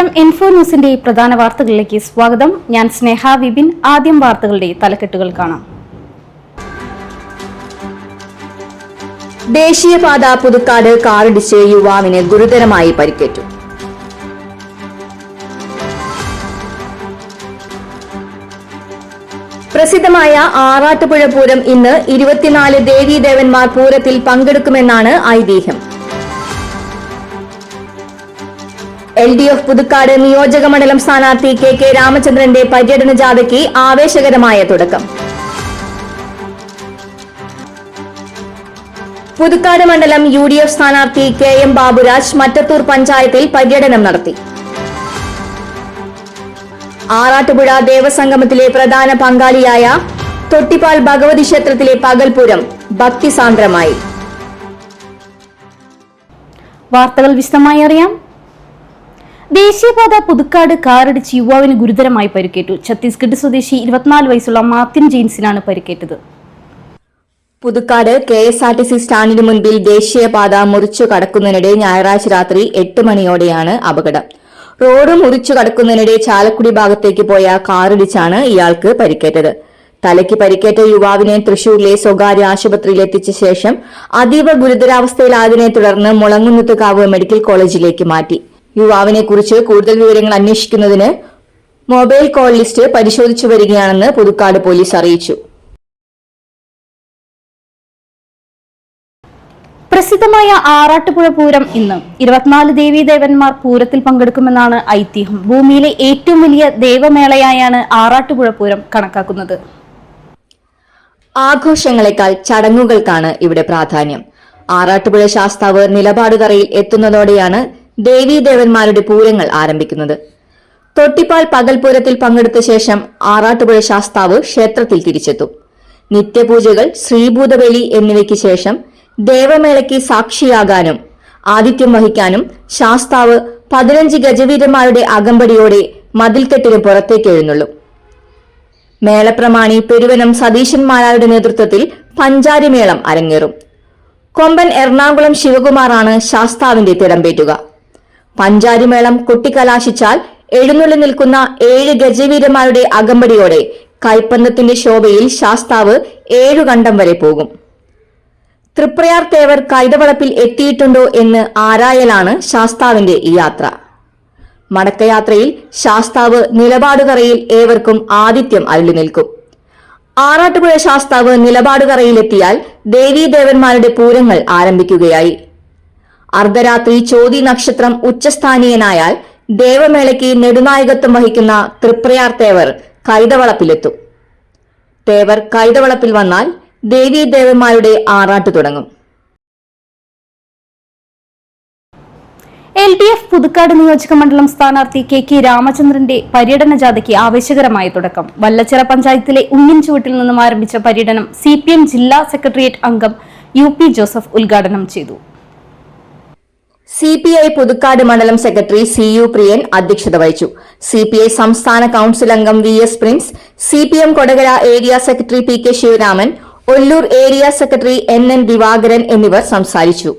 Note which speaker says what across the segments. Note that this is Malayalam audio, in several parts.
Speaker 1: നമസ്കാരം. ഇൻഫോ ന്യൂസിന്റെ പ്രധാന വാർത്തകളിലേക്ക് സ്വാഗതം. ഞാൻ സ്നേഹ വിപിൻ. ആദ്യം വാർത്തകളുടെ തലക്കെട്ടുകൾ കാണാം.
Speaker 2: ദേശീയപാത പുതുക്കാട് കാറിടിച്ച് യുവാവിന് ഗുരുതരമായി പരിക്കേറ്റു. പ്രസിദ്ധമായ ആറാട്ടുപുഴ പൂരം ഇന്ന് 24 ദേവീദേവന്മാർ പൂരത്തിൽ പങ്കെടുക്കുമെന്നാണ് ഐതിഹ്യം. LDF പുതുക്കാട് നിയോജകമണ്ഡലം സ്ഥാനാർത്ഥി KK രാമചന്ദ്രന്റെ പര്യടന ജാഥയ്ക്ക് ആവേശകരമായ തുടക്കം. പുതുക്കാട് മണ്ഡലം UDF സ്ഥാനാർത്ഥി KM ബാബുരാജ് മറ്റത്തൂർ പഞ്ചായത്തിൽ പര്യടനം നടത്തി. ആറാട്ടുപുഴ ദേവസംഗമത്തിലെ പ്രധാന പങ്കാളിയായ തൊട്ടിപ്പാൽ ഭഗവതി ക്ഷേത്രത്തിലെ പകൽപൂരം ഭക്തിസാന്ദ്രമായി.
Speaker 1: വാർത്തകൾ വിശദമായി അറിയാം. ദേശീയപാത പുതുക്കാട് കാറിടിച്ച് യുവാവിന് ഗുരുതരമായി പരിക്കേറ്റു. ഛത്തീസ്ഗഡ് സ്വദേശി 24 വയസ്സുള്ള മാർട്ടിൻ ജെയിംസിനാണ് പരിക്കേറ്റത്.
Speaker 2: പുതുക്കാട് KSRTC സ്റ്റാൻഡിന് മുൻപിൽ ദേശീയപാത മുറിച്ചു കടക്കുന്നതിനിടെ ഞായറാഴ്ച രാത്രി 8 മണിയോടെയാണ് അപകടം. റോഡ് മുറിച്ചു കടക്കുന്നതിനിടെ ചാലക്കുടി ഭാഗത്തേക്ക് പോയ കാറിടിച്ചാണ് ഇയാൾക്ക് പരിക്കേറ്റത്. തലയ്ക്ക് പരിക്കേറ്റ യുവാവിനെ തൃശൂരിലെ സ്വകാര്യ ആശുപത്രിയിൽ എത്തിച്ച ശേഷം അതീവ ഗുരുതരാവസ്ഥയിലായതിനെ തുടർന്ന് മുളങ്ങുന്നത്തുകാവ് മെഡിക്കൽ കോളേജിലേക്ക് മാറ്റി. യുവാവിനെ കുറിച്ച് കൂടുതൽ വിവരങ്ങൾ അന്വേഷിക്കുന്നതിന് മൊബൈൽ കോൾ ലിസ്റ്റ് പരിശോധിച്ചു വരികയാണെന്ന് പുതുക്കാട് പോലീസ് അറിയിച്ചു.
Speaker 1: പ്രസിദ്ധമായ ആറാട്ടുപുഴ പൂരം ഇന്ന് 24 ദേവീദേവന്മാർ പൂരത്തിൽ പങ്കെടുക്കുമെന്നാണ് ഐതിഹ്യം. ഭൂമിയിലെ ഏറ്റവും വലിയ ദേവമേളയായാണ് ആറാട്ടുപുഴ പൂരം കണക്കാക്കുന്നത്.
Speaker 2: ആഘോഷങ്ങളെക്കാൾ ചടങ്ങുകൾക്കാണ് ഇവിടെ പ്രാധാന്യം. ആറാട്ടുപുഴ ശാസ്താവ് നിലപാടുതറയിൽ എത്തുന്നതോടെയാണ് ദേവീദേവന്മാരുടെ പൂരങ്ങൾ ആരംഭിക്കുന്നത്. തൊട്ടിപ്പാൽ പകൽപൂരത്തിൽ പങ്കെടുത്ത ശേഷം ആറാട്ടുപുഴ ശാസ്താവ് ക്ഷേത്രത്തിൽ തിരിച്ചെത്തും. നിത്യപൂജകൾ, ശ്രീഭൂതബലി എന്നിവയ്ക്ക് ശേഷം ദേവമേളയ്ക്ക് സാക്ഷിയാകാനും ആതിഥ്യം വഹിക്കാനും ശാസ്താവ് 15 ഗജവീരന്മാരുടെ അകമ്പടിയോടെ മതിൽക്കെട്ടിന് പുറത്തേക്ക് എഴുന്നള്ളും. മേളപ്രമാണി പെരുവനം സതീശന്മാരുടെ നേതൃത്വത്തിൽ പഞ്ചാരിമേളം അരങ്ങേറും. കൊമ്പൻ എറണാകുളം ശിവകുമാറാണ് ശാസ്താവിന്റെ തിടമ്പേറ്റുക. പഞ്ചാരിമേളം കൊട്ടിക്കലാശിച്ചാൽ എഴുന്നള്ളി നിൽക്കുന്ന 7 ഗജവീരന്മാരുടെ അകമ്പടിയോടെ കൈപ്പന്തത്തിന്റെ ശോഭയിൽ ശാസ്താവ് 7 കണ്ടം വരെ പോകും. തൃപ്രയാർ തേവർ കൈതവളപ്പിൽ എത്തിയിട്ടുണ്ടോ എന്ന് ആരായലാണ് ശാസ്താവിന്റെ ഈ യാത്ര. മടക്കയാത്രയിൽ ശാസ്താവ് നിലപാടുതറയിൽ ഏവർക്കും ആതിഥ്യം അരുളി നിൽക്കും. ആറാട്ടുപുഴ ശാസ്താവ് നിലപാടുതറയിലെത്തിയാൽ ദേവീദേവന്മാരുടെ പൂരങ്ങൾ ആരംഭിക്കുകയായി. അർദ്ധരാത്രി ചോതി നക്ഷത്രം ഉച്ചസ്ഥാനീയനായാൽ ദേവമേളയ്ക്ക് നെടുനായകത്വം വഹിക്കുന്ന തൃപ്രയാർ തേവർ കൈതവളപ്പിലെത്തും. തേവർ കൈതവളപ്പിൽ വന്നാൽ ദേവീദേവന്മാരുടെ ആറാട്ട് തുടങ്ങും.
Speaker 1: LDF പുതുക്കാട് നിയോജകമണ്ഡലം സ്ഥാനാർത്ഥി KK രാമചന്ദ്രന്റെ പര്യടന ജാഥയ്ക്ക് ആവേശകരമായ തുടക്കം. വല്ലച്ചിറ പഞ്ചായത്തിലെ ഉങ്ങിൻചുവട്ടിൽ നിന്നും ആരംഭിച്ച പര്യടനം CPM ജില്ലാ സെക്രട്ടേറിയറ്റ് അംഗം UP ജോസഫ് ഉദ്ഘാടനം ചെയ്തു.
Speaker 2: CPI പുതുക്കാട് മണ്ഡലം സെക്രട്ടറി CU പ്രിയൻ അധ്യക്ഷത വഹിച്ചു. CPI സംസ്ഥാന കൌൺസിൽ അംഗം VS Prince, CPM Kodakara area secretary PK Sivaraman, Ollur area secretary NN Divakaran എന്നിവർ സംസാരിച്ചു.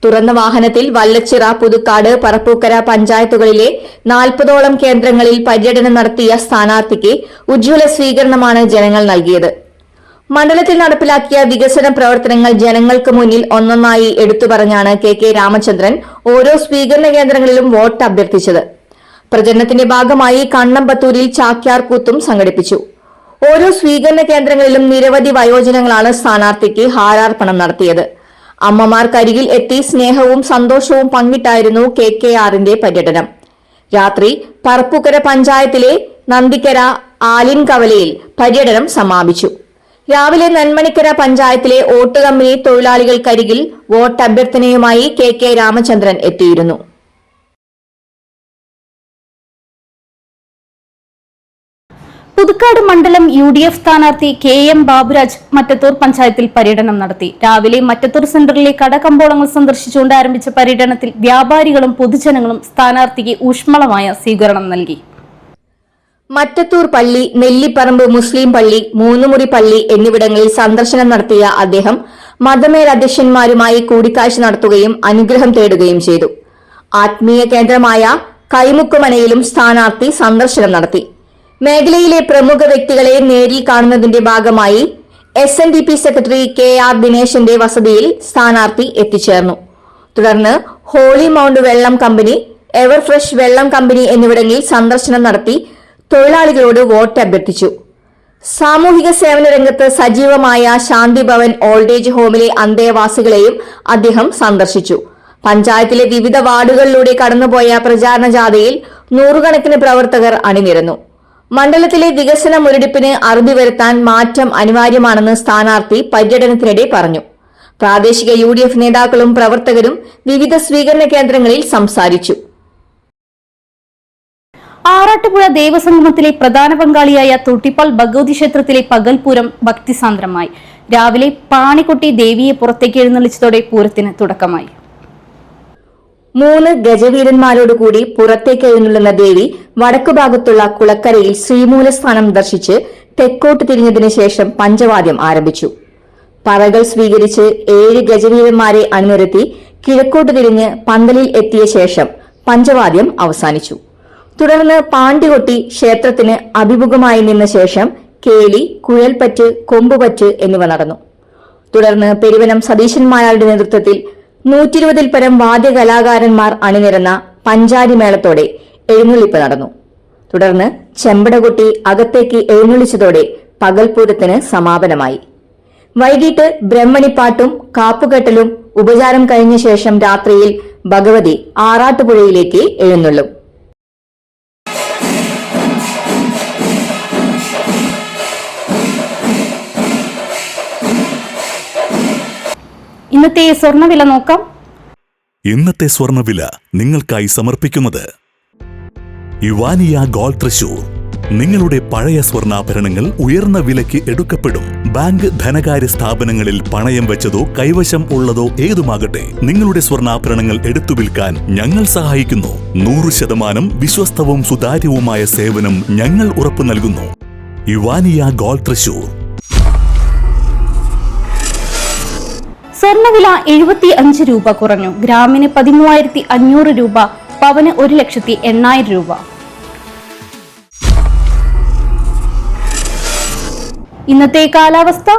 Speaker 2: തുറന്ന വാഹനത്തിൽ വല്ലച്ചിറ, പുതുക്കാട്, പറപ്പൂക്കര പഞ്ചായത്തുകളിലെ 40ഓളം കേന്ദ്രങ്ങളിൽ പര്യടനം നടത്തിയ സ്ഥാനാർത്ഥിക്ക് ഉജ്ജ്വല സ്വീകരണമാണ് ജനങ്ങൾ നൽകിയത്. മണ്ഡലത്തിൽ നടപ്പിലാക്കിയ വികസന പ്രവർത്തനങ്ങൾ ജനങ്ങൾക്ക് മുന്നിൽ ഒന്നൊന്നായി എടുത്തുപറഞ്ഞാണ് KK രാമചന്ദ്രൻ ഓരോ സ്വീകരണ കേന്ദ്രങ്ങളിലും വോട്ട് അഭ്യർത്ഥിച്ചത്. പ്രചരണത്തിന്റെ ഭാഗമായി കണ്ണമ്പത്തൂരിൽ ചാക്യാർ കൂത്തും സംഘടിപ്പിച്ചു. ഓരോ സ്വീകരണ കേന്ദ്രങ്ങളിലും നിരവധി വയോജനങ്ങളാണ് സ്ഥാനാർത്ഥിക്ക് ഹാരാർപ്പണം നടത്തിയത്. അമ്മമാർക്കരികിൽ എത്തി സ്നേഹവും സന്തോഷവും പങ്കിട്ടായിരുന്നു KKRന്റെ പര്യടനം. രാത്രി പറപ്പൂക്കര പഞ്ചായത്തിലെ നന്ദിക്കര ആലിൻകവലയിൽ പര്യടനം സമാപിച്ചു. രാവിലെ നന്മണിക്കര പഞ്ചായത്തിലെ ഓട്ട് കമ്പനി തൊഴിലാളികൾക്കരികിൽ വോട്ട് അഭ്യർത്ഥനയുമായി KK രാമചന്ദ്രൻ എത്തിയിരുന്നു.
Speaker 1: പുതുക്കാട് മണ്ഡലം UDF സ്ഥാനാർത്ഥി KM ബാബുരാജ് മറ്റത്തൂർ പഞ്ചായത്തിൽ പര്യടനം നടത്തി. രാവിലെ മറ്റത്തൂർ സെന്ററിലെ കടകമ്പോളങ്ങൾ സന്ദർശിച്ചുകൊണ്ട് ആരംഭിച്ച പര്യടനത്തിൽ വ്യാപാരികളും പൊതുജനങ്ങളും സ്ഥാനാർത്ഥിക്ക് ഊഷ്മളമായ സ്വീകരണം നൽകി.
Speaker 2: മറ്റത്തൂർ പള്ളി, നെല്ലിപ്പറമ്പ് മുസ്ലിം പള്ളി, മൂന്നുമുറി പള്ളി എന്നിവിടങ്ങളിൽ സന്ദർശനം നടത്തിയ അദ്ദേഹം മതമേലധ്യക്ഷന്മാരുമായി കൂടിക്കാഴ്ച നടത്തുകയും അനുഗ്രഹം തേടുകയും ചെയ്തു. ആത്മീയ കേന്ദ്രമായ കൈമുക്കുമനയിലും സ്ഥാനാർത്ഥി സന്ദർശനം നടത്തി. മേഖലയിലെ പ്രമുഖ വ്യക്തികളെ നേരിൽ കാണുന്നതിന്റെ ഭാഗമായി SNDP സെക്രട്ടറി KR ദിനേശന്റെ വസതിയിൽ സ്ഥാനാർത്ഥി എത്തിച്ചേർന്നു. തുടർന്ന് ഹോളി മൗണ്ട് വെള്ളം കമ്പനി, എവർഫ്രഷ് വെള്ളം കമ്പനി എന്നിവിടങ്ങളിൽ സന്ദർശനം നടത്തി തൊഴിലാളികളോട് വോട്ട് അഭ്യർത്ഥിച്ചു. സാമൂഹിക സേവന രംഗത്ത് സജീവമായ ശാന്തിഭവൻ ഓൾഡ് ഏജ് ഹോമിലെ അന്തേവാസികളെയും അദ്ദേഹം സന്ദർശിച്ചു. പഞ്ചായത്തിലെ വിവിധ വാർഡുകളിലൂടെ കടന്നുപോയ പ്രചാരണ ജാഥയിൽ നൂറുകണക്കിന് പ്രവർത്തകർ അണിനിരന്നു. മണ്ഡലത്തിലെ വികസന മുരടിപ്പിന് അറുതി വരുത്താൻ മാറ്റം അനിവാര്യമാണെന്ന് സ്ഥാനാർത്ഥി പര്യടനത്തിനിടെ പറഞ്ഞു. പ്രാദേശിക UDF നേതാക്കളും പ്രവർത്തകരും വിവിധ സ്വീകരണ കേന്ദ്രങ്ങളിൽ സംസാരിച്ചു.
Speaker 1: ആറാട്ടുപുഴ ദേവസംഗമത്തിലെ പ്രധാന പങ്കാളിയായ തൊട്ടിപ്പാൽ ഭഗവതി ക്ഷേത്രത്തിലെ പകൽപൂരം ഭക്തിസാന്ദ്രമായി. രാവിലെ പാണിക്കുട്ടി ദേവിയെ പുറത്തേക്ക് എഴുന്നള്ളിച്ചതോടെ പൂരത്തിന് തുടക്കമായി.
Speaker 2: 3 ഗജവീരന്മാരോടുകൂടി പുറത്തേക്ക് എഴുന്നള്ളുന്ന ദേവി വടക്കുഭാഗത്തുള്ള കുളക്കരയിൽ ശ്രീമൂലസ്ഥാനം ദർശിച്ച് തെക്കോട്ട് തിരിഞ്ഞതിനു ശേഷം പഞ്ചവാദ്യം ആരംഭിച്ചു. പറകൾ സ്വീകരിച്ച് 7 ഗജവീരന്മാരെ അണിനിരത്തി കിഴക്കോട്ട് തിരിഞ്ഞ് പന്തലിൽ എത്തിയ ശേഷം പഞ്ചവാദ്യം അവസാനിച്ചു. തുടർന്ന് പാണ്ടികൊട്ടി ക്ഷേത്രത്തിന് അഭിമുഖമായി നിന്ന ശേഷം കേളി, കുഴൽപ്പറ്റ്, കൊമ്പുപറ്റ് എന്നിവ നടന്നു. തുടർന്ന് പെരുവനം സതീശന്മാരുടെ നേതൃത്വത്തിൽ 120-ൽ പരം വാദ്യകലാകാരന്മാർ അണിനിരന്ന പഞ്ചാരിമേളത്തോടെ എഴുന്നള്ളിപ്പ് നടന്നു. തുടർന്ന് ചെമ്പടകൊട്ടി അകത്തേക്ക് എഴുന്നള്ളിച്ചതോടെ പകൽപൂരത്തിന് സമാപനമായി. വൈകിട്ട് ബ്രഹ്മണിപ്പാട്ടും കാപ്പുകെട്ടലും ഉപചാരം കഴിഞ്ഞ ശേഷം രാത്രിയിൽ ഭഗവതി ആറാട്ടുപുഴയിലേക്ക് എഴുന്നള്ളും.
Speaker 1: ഇന്നത്തെ സ്വർണ്ണവില നോക്കാം.
Speaker 3: ഇന്നത്തെ സ്വർണ്ണവില നിങ്ങൾക്കായി സമർപ്പിക്കുന്നത് ഇവാനിയ ഗോൾഡ് തൃശൂർ. നിങ്ങളുടെ പഴയ സ്വർണ്ണാഭരണങ്ങൾ ഉയർന്ന വിലയ്ക്ക് എടുക്കപ്പെടും. ബാങ്ക്, ധനകാര്യ സ്ഥാപനങ്ങളിൽ പണയം വെച്ചതോ കൈവശം ഉള്ളതോ ഏതുമാകട്ടെ, നിങ്ങളുടെ സ്വർണ്ണാഭരണങ്ങൾ എടുത്തു വിൽക്കാൻ ഞങ്ങൾ സഹായിക്കുന്നു. 100% വിശ്വസ്തവും സുതാര്യവുമായ സേവനം ഞങ്ങൾ ഉറപ്പു നൽകുന്നു. ഇവാനിയ ഗോൾഡ് തൃശൂർ.
Speaker 1: സ്വർണ്ണവില 75 രൂപ കുറഞ്ഞു. ഗ്രാമിന് 13,500 രൂപ, പവന് 1,80,000 രൂപ. ഇന്നത്തെ കാലാവസ്ഥ.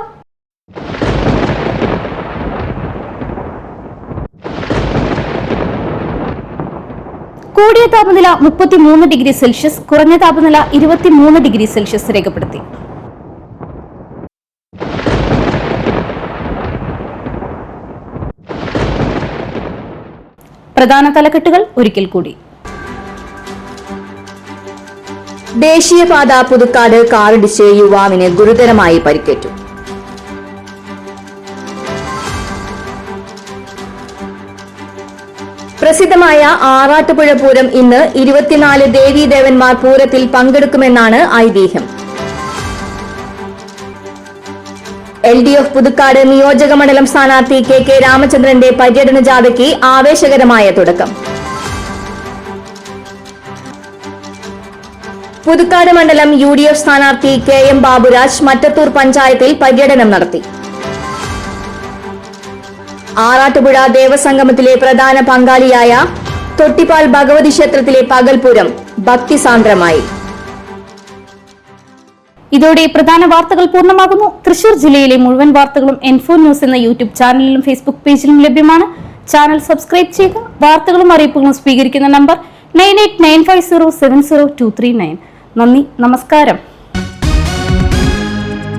Speaker 1: കൂടിയ താപനില 33 ഡിഗ്രി സെൽഷ്യസ്, കുറഞ്ഞ താപനില 23 ഡിഗ്രി സെൽഷ്യസ് രേഖപ്പെടുത്തി. പ്രധാന തലക്കെട്ടുകൾ ഒരിക്കൽ കൂടി.
Speaker 2: ദേശീയപാത പുതുക്കാട് കാറിടിച്ച് യുവാവിന് ഗുരുതരമായി പരിക്കേറ്റു. പ്രസിദ്ധമായ ആറാട്ടുപുഴ പൂരം ഇന്ന് 24 ദേവീദേവന്മാർ പൂരത്തിൽ പങ്കെടുക്കുമെന്നാണ് ഐതിഹ്യം. LDF പുതുക്കാട് നിയോജക മണ്ഡലം സ്ഥാനാർത്ഥി KK രാമചന്ദ്രന്റെ പര്യടന ജാഥയ്ക്ക് ആവേശകരമായ തുടക്കം. പുതുക്കാട് മണ്ഡലം UDF സ്ഥാനാർത്ഥി KM ബാബുരാജ് മറ്റത്തൂർ പഞ്ചായത്തിൽ പര്യടനം നടത്തി. ആറാട്ടുപുഴ ദേവസംഗമത്തിലെ പ്രധാന പങ്കാളിയായ തൊട്ടിപ്പാൽ ഭഗവതി ക്ഷേത്രത്തിലെ പകൽപൂരം ഭക്തിസാന്ദ്രമായി.
Speaker 1: ഇതോടെ പ്രധാന വാർത്തകൾ പൂർണ്ണമാകുന്നു. തൃശൂർ ജില്ലയിലെ മുഴുവൻ വാർത്തകളും N4 ന്യൂസ് എന്ന യൂട്യൂബ് ചാനലിലും ഫേസ്ബുക്ക് പേജിലും ലഭ്യമാണ്. ചാനൽ സബ്സ്ക്രൈബ് ചെയ്യുക. വാർത്തകളും അറിയിപ്പുകളും സ്വീകരിക്കുന്ന നമ്പർ 9895070239. നന്ദി, നമസ്കാരം.